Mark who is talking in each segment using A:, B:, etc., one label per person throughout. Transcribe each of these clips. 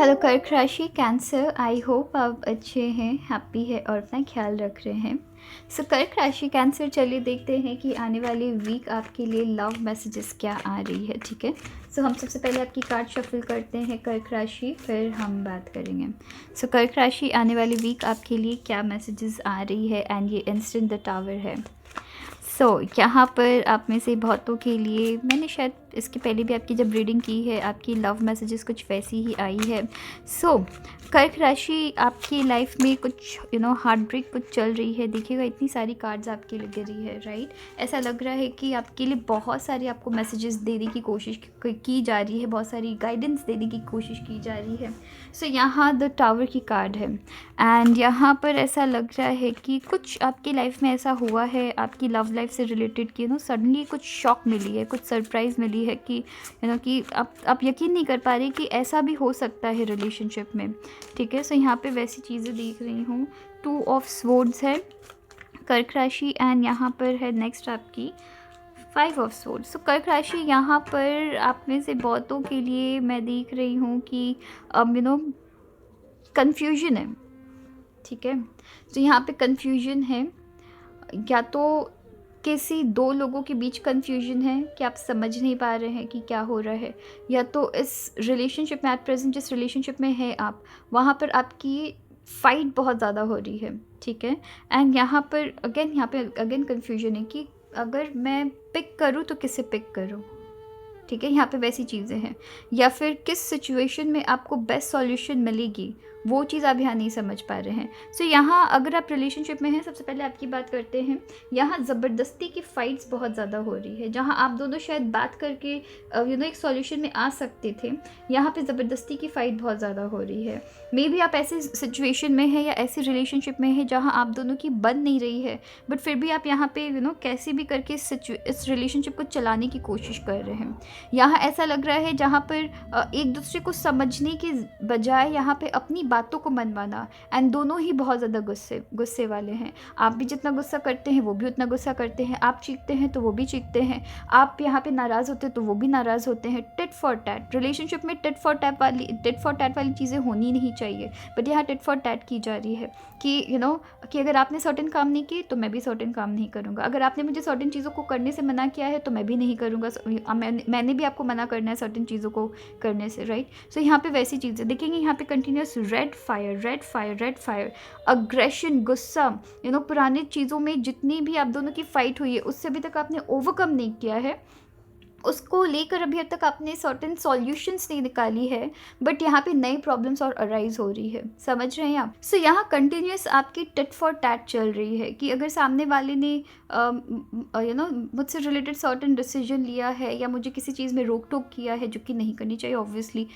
A: Hello कर्क राशि cancer, I hope आप अच्छे हैं, हैप्पी है और अपना ख्याल रख रहे हैं। सो कर्क राशि कैंसर, चलिए देखते हैं कि आने वाली वीक आपके लिए लव मैसेजेस क्या आ रही है। ठीक है, सो हम सबसे पहले आपकी कार्ड शफल करते हैं कर्क राशि, फिर हम बात करेंगे। सो कर्क राशि, आने वाली वीक आपके लिए क्या मैसेजेस आ रही है, एंड ये इंस्टेंट द टावर है। यहाँ पर आप में से बहुतों के लिए, मैंने शायद इसके पहले भी आपकी जब रीडिंग की है, आपकी लव मैसेजेस कुछ वैसी ही आई है। कर्क राशि, आपकी लाइफ में कुछ हार्ट ब्रेक कुछ चल रही है। देखिएगा इतनी सारी कार्ड्स आपके लिए गिरी है, राइट। ऐसा लग रहा है कि आपके लिए बहुत सारे आपको मैसेजेस देने की कोशिश की जा रही है, बहुत सारी गाइडेंस देने की कोशिश की जा रही है। यहाँ द टावर की कार्ड है, एंड यहाँ पर ऐसा लग रहा है कि कुछ आपकी लाइफ में ऐसा हुआ है, आपकी लव लाइफ से रिलेटेड कि सडनली कुछ शॉक मिली है, कुछ सरप्राइज़ मिली है कि कि आप यकीन नहीं कर पा रहे कि ऐसा भी हो सकता है रिलेशनशिप में। ठीक है, यहाँ पे वैसी चीज़ें देख रही हूँ। 2 ऑफ स्वॉर्ड्स है कर्क राशि, एंड यहाँ पर है नेक्स्ट आपकी 5 ऑफ स्वॉर्ड्स। कर्क राशि, यहाँ पर आप में से बहुतों के लिए मैं देख रही हूँ कि कन्फ्यूजन है। ठीक है, यहाँ पे कन्फ्यूजन है, या तो किसी 2 लोगों के बीच कन्फ्यूजन है कि आप समझ नहीं पा रहे हैं कि क्या हो रहा है, या तो इस रिलेशनशिप में एट प्रेजेंट जिस रिलेशनशिप में है आप, वहाँ पर आपकी फ़ाइट बहुत ज़्यादा हो रही है। ठीक है, एंड यहाँ पर अगेन कन्फ्यूजन है कि अगर मैं पिक करूँ तो किसे पिक करूँ। ठीक है, यहाँ पे वैसी चीज़ें हैं, या फिर किस सिचुएशन में आपको बेस्ट सॉल्यूशन मिलेगी, वो चीज़ आप यहाँ नहीं समझ पा रहे हैं। यहाँ अगर आप रिलेशनशिप में हैं, सबसे पहले आपकी बात करते हैं। यहाँ ज़बरदस्ती की फ़ाइट्स बहुत ज़्यादा हो रही है, जहाँ आप दोनों शायद बात करके एक सॉल्यूशन में आ सकते थे, यहाँ पे ज़बरदस्ती की फ़ाइट बहुत ज़्यादा हो रही है। मे बी आप ऐसे सिचुएशन में हैं या ऐसी रिलेशनशिप में है जहाँ आप दोनों की बन नहीं रही है, बट फिर भी आप यहाँ पे कैसे भी करके इस रिलेशनशिप को चलाने की कोशिश कर रहे हैं। यहाँ ऐसा लग रहा है जहाँ पर एक दूसरे को समझने के बजाय यहाँ पे अपनी बातों को मनवाना, एंड दोनों ही बहुत ज़्यादा गुस्से वाले हैं। आप भी जितना गुस्सा करते हैं वो भी उतना गुस्सा करते हैं, आप चीखते हैं तो वो भी चीखते हैं, आप यहाँ पे नाराज़ होते हैं तो वो भी नाराज़ होते हैं। टिट फॉर टैट रिलेशनशिप में टिट फॉर टैट वाली चीज़ें होनी नहीं चाहिए, बट यहाँ टिट फॉर टैट की जा रही है कि कि अगर आपने सर्टेन काम नहीं किए तो मैं भी सर्टेन काम नहीं करूँगा, अगर आपने मुझे सर्टेन चीज़ों को करने से मना किया है तो मैं भी नहीं करूँगा, मैंने भी आपको मना करना है सर्टेन चीज़ों को करने से, राइट। यहाँ पे वैसी चीज़ें देखेंगे, यहाँ पे कंटिन्यूस रेड फायर, अग्रेशन, गुस्सा, पुरानी चीज़ों में जितनी भी आप दोनों की फाइट हुई है उससे अभी तक आपने ओवरकम नहीं किया है, उसको लेकर अभी तक आपने सर्टेन सॉल्यूशंस नहीं निकाली है, बट यहाँ पे नई प्रॉब्लम्स और अराइज हो रही है, समझ रहे हैं आप। यहाँ कंटिन्यूस आपकी टिट फॉर टैट चल रही है कि अगर सामने वाले ने मुझसे रिलेटेड सर्टेन डिसीजन लिया है या मुझे किसी चीज़ में रोक टोक किया है जो कि नहीं करनी चाहिए, ऑब्वियसली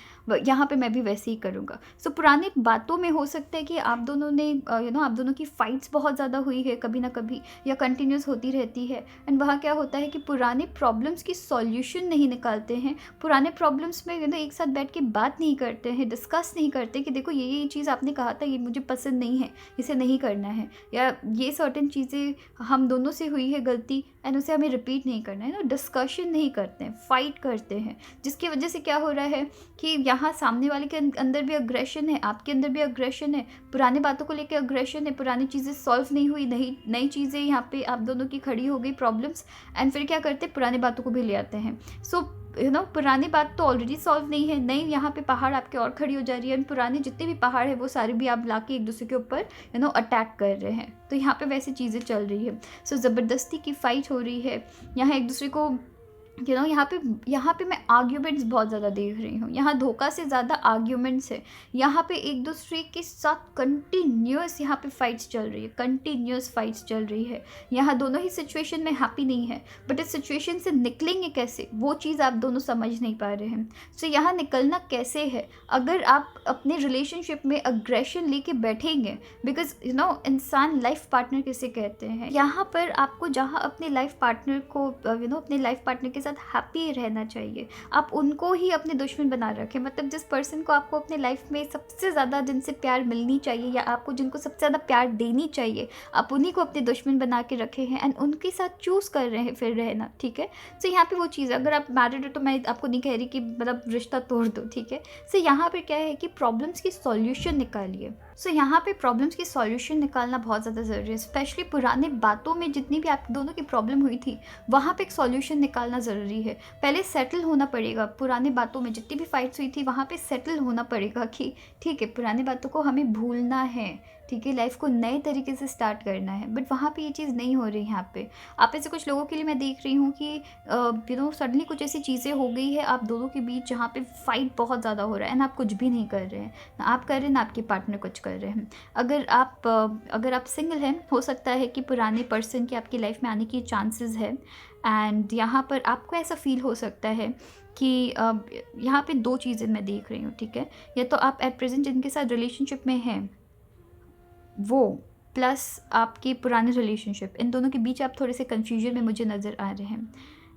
A: यहाँ पे मैं भी वैसे ही करूँगा। पुरानी बातों में हो सकता है कि आप दोनों ने आप दोनों की फाइट्स बहुत ज़्यादा हुई है कभी ना कभी, या कंटिन्यूस होती रहती है, एंड वहाँ क्या होता है कि पुराने प्रॉब्लम्स की सॉल्यूशन नहीं निकालते हैं, पुराने प्रॉब्लम्स में एक साथ बैठ के बात नहीं करते हैं, डिस्कस नहीं करते कि देखो ये चीज़ आपने कहा था, ये मुझे पसंद नहीं है, इसे नहीं करना है, या ये सर्टेन चीज़ें हम दोनों से हुई है गलती एंड उसे हमें रिपीट नहीं करना है। डिस्कशन नहीं करते हैं, फाइट करते हैं, जिसकी वजह से क्या हो रहा है कि यहाँ सामने वाले के अंदर भी अग्रेशन है, आपके अंदर भी अग्रेशन है, पुरानी बातों को लेकर अग्रेशन है, पुरानी चीज़ें सॉल्व नहीं हुई, नई चीज़ें यहाँ पे आप दोनों की खड़ी हो गई प्रॉब्लम्स, एंड फिर क्या करते हैं, पुरानी बातों को भी ले आते हैं। पुरानी बात तो ऑलरेडी सॉल्व नहीं है, नई यहाँ पे पहाड़ आपके और खड़ी हो जा रही है, पुराने जितने भी पहाड़ है वो सारे भी आप ला के एक दूसरे के ऊपर अटैक कर रहे हैं। तो यहाँ पे वैसी चीज़ें चल रही है। ज़बरदस्ती की फाइट हो रही है, यहाँ एक दूसरे को यहाँ पे मैं आर्ग्यूमेंट्स बहुत ज़्यादा देख रही हूँ, यहाँ धोखा से ज़्यादा आर्ग्यूमेंट्स है, यहाँ पे एक दूसरे के साथ कंटिन्यूस यहाँ पे फाइट्स चल रही है, कंटिन्यूस फाइट्स चल रही है। यहाँ दोनों ही सिचुएशन में हैप्पी नहीं है, बट इस सिचुएशन से निकलेंगे कैसे वो चीज़ आप दोनों समझ नहीं पा रहे हैं। यहाँ निकलना कैसे है, अगर आप अपने रिलेशनशिप में अग्रेशन लेके बैठेंगे, बिकॉज इंसान लाइफ पार्टनर किसे कहते हैं, यहाँ पर आपको जहाँ अपने लाइफ पार्टनर को अपने लाइफ पार्टनर के साथ हैप्पी रहना चाहिए। आप उनको ही अपने दुश्मन बना रखें, मतलब जिस पर्सन को आपको अपने लाइफ में सबसे ज़्यादा जिनसे प्यार मिलनी चाहिए या आपको जिनको सबसे ज़्यादा प्यार देनी चाहिए, आप उन्हीं को अपने दुश्मन बना के रखे हैं एंड उनके साथ चूज़ कर रहे हैं फिर रहना, ठीक है। सो यहाँ पे वो चीज़ है, अगर आप मैरिड हो तो मैं आपको नहीं कह रही कि मतलब रिश्ता तोड़ दो, ठीक है। सो यहाँ पे क्या है कि प्रॉब्लम्स की सॉल्यूशन निकालिए। सो यहाँ पे प्रॉब्लम्स की सॉल्यूशन निकालना बहुत ज़्यादा ज़रूरी है, स्पेशली पुराने बातों में जितनी भी आप दोनों की प्रॉब्लम हुई थी वहाँ पे एक सॉल्यूशन निकालना ज़रूरी है। पहले सेटल होना पड़ेगा, पुराने बातों में जितनी भी फाइट्स हुई थी वहाँ पे सेटल होना पड़ेगा कि ठीक है, पुरानी बातों को हमें भूलना है, ठीक है, लाइफ को नए तरीके से स्टार्ट करना है। बट वहाँ पे ये चीज़ नहीं हो रही। यहाँ पे आप ऐसे कुछ लोगों के लिए मैं देख रही हूँ कि सडनली कुछ ऐसी चीज़ें हो गई है आप दोनों के बीच जहाँ पे फाइट बहुत ज़्यादा हो रहा है, ना आप कुछ भी नहीं कर रहे हैं, ना आप कर रहे हैं ना आपके पार्टनर कुछ कर रहे हैं। अगर आप सिंगल हैं, हो सकता है कि पुराने पर्सन के आपकी लाइफ में आने की चांसेस है एंड यहाँ पर आपको ऐसा फील हो सकता है कि यहाँ पे दो चीज़ें मैं देख रही हूँ, ठीक है। या तो आप एट प्रेजेंट जिनके साथ रिलेशनशिप में हैं वो, प्लस आपके पुराने रिलेशनशिप, इन दोनों के बीच आप थोड़े से कन्फ्यूजन में मुझे नज़र आ रहे हैं।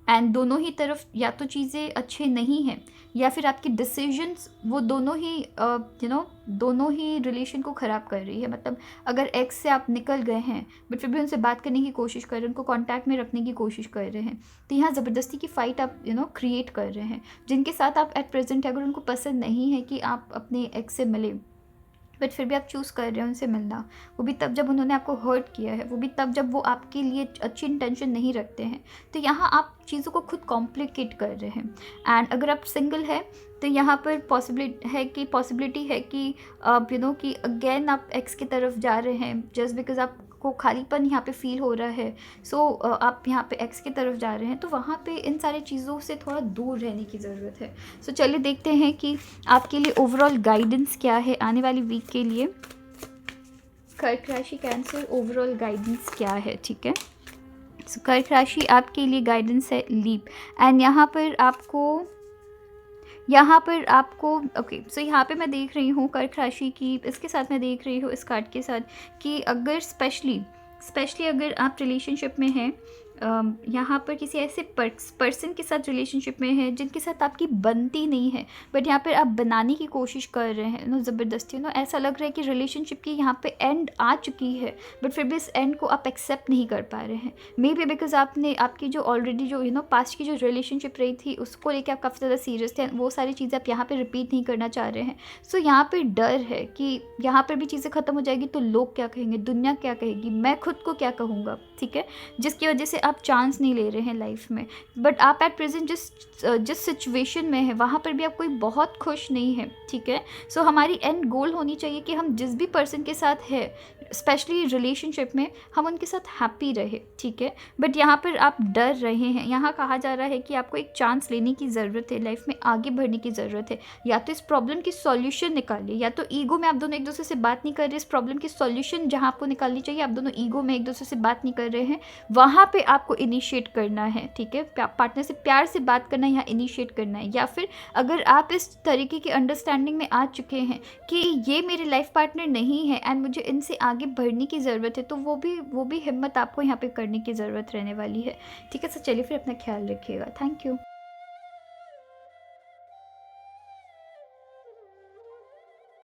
A: एंड दोनों ही तरफ या तो चीज़ें अच्छे नहीं हैं या फिर आपकी डिसीजंस वो दोनों ही दोनों ही रिलेशन को ख़राब कर रही है। मतलब अगर एक्स से आप निकल गए हैं बट फिर भी उनसे बात करने की कोशिश कर रहे हैं, उनको कांटेक्ट में रखने की कोशिश कर रहे हैं, तो यहाँ ज़बरदस्ती की फ़ाइट आप क्रिएट कर रहे हैं। जिनके साथ आप एट प्रेजेंट अगर उनको पसंद नहीं है कि आप अपने एक्स से मिले बट फिर भी आप चूज़ कर रहे हैं उनसे मिलना, वो भी तब जब उन्होंने आपको हर्ट किया है, वो भी तब जब वो आपके लिए अच्छी इंटेंशन नहीं रखते हैं, तो यहाँ आप चीज़ों को खुद कॉम्प्लिकेट कर रहे हैं। एंड अगर आप सिंगल है तो यहाँ पर पॉसिबिलिटी है कि कि अगेन आप एक्स की तरफ जा रहे हैं जस्ट बिकॉज आपको खालीपन यहाँ पे फील हो रहा है। सो आप यहाँ पे एक्स की तरफ जा रहे हैं, तो वहाँ पे इन सारी चीज़ों से थोड़ा दूर रहने की ज़रूरत है। सो चलिए देखते हैं कि आपके लिए ओवरऑल गाइडेंस क्या है आने वाली वीक के लिए। कर्क राशि कैंसर, ओवरऑल गाइडेंस क्या है, ठीक है। सो कर्क राशि आपके लिए गाइडेंस है लीप एंड यहाँ पर आपको ओके। सो यहाँ पे मैं देख रही हूँ कर्क राशि की, इसके साथ मैं देख रही हूँ इस कार्ड के साथ कि अगर स्पेशली अगर आप रिलेशनशिप में हैं, यहाँ पर किसी ऐसे पर्सन के साथ रिलेशनशिप में है जिनके साथ आपकी बनती नहीं है बट यहाँ पर आप बनाने की कोशिश कर रहे हैं ज़बरदस्ती। ऐसा लग रहा है कि रिलेशनशिप की यहाँ पे एंड आ चुकी है बट फिर भी इस एंड को आप एक्सेप्ट नहीं कर पा रहे हैं। मे बी बिकॉज आपकी जो ऑलरेडी जो पास्ट की जो रिलेशनशिप रही थी उसको लेकर आप काफ़ी ज़्यादा सीरियस थे, वो सारी चीज़ें आप यहाँ पर रिपीट नहीं करना चाह रहे हैं। सो यहाँ पर डर है कि यहाँ पर भी चीज़ें ख़त्म हो जाएगी तो लोग क्या कहेंगे, दुनिया क्या कहेगी, मैं खुद को क्या कहूँगा, ठीक है, जिसकी वजह से आप चांस नहीं ले रहे हैं लाइफ में। बट आप एट प्रेजेंट जिस सिचुएशन में है वहाँ पर भी आप कोई बहुत खुश नहीं है, ठीक है। सो हमारी एंड गोल होनी चाहिए कि हम जिस भी पर्सन के साथ है स्पेशली रिलेशनशिप में हम उनके साथ हैप्पी रहे, ठीक है। बट यहाँ पर आप डर रहे हैं। यहाँ कहा जा रहा है कि आपको एक चांस लेने की ज़रूरत है, लाइफ में आगे बढ़ने की ज़रूरत है। या तो इस प्रॉब्लम की सॉल्यूशन निकालिए, या तो ईगो में आप दोनों एक दूसरे से बात नहीं कर रहे, इस प्रॉब्लम की सॉल्यूशन जहाँ आपको निकालनी चाहिए आप दोनों ईगो में एक दूसरे से बात नहीं कर रहे हैं, वहाँ पे आपको इनिशिएट करना है, ठीक है। पार्टनर से प्यार से बात करना है, यहाँ इनिशिएट करना है। या फिर अगर आप इस तरीके की अंडरस्टैंडिंग में आ चुके हैं कि ये मेरे लाइफ पार्टनर नहीं है एंड मुझे इनसे आगे बढ़ने की ज़रूरत है, तो वो भी हिम्मत आपको यहाँ पे करने की ज़रूरत रहने वाली है, ठीक है। सो चलिए फिर अपना ख्याल रखिएगा। Thank you.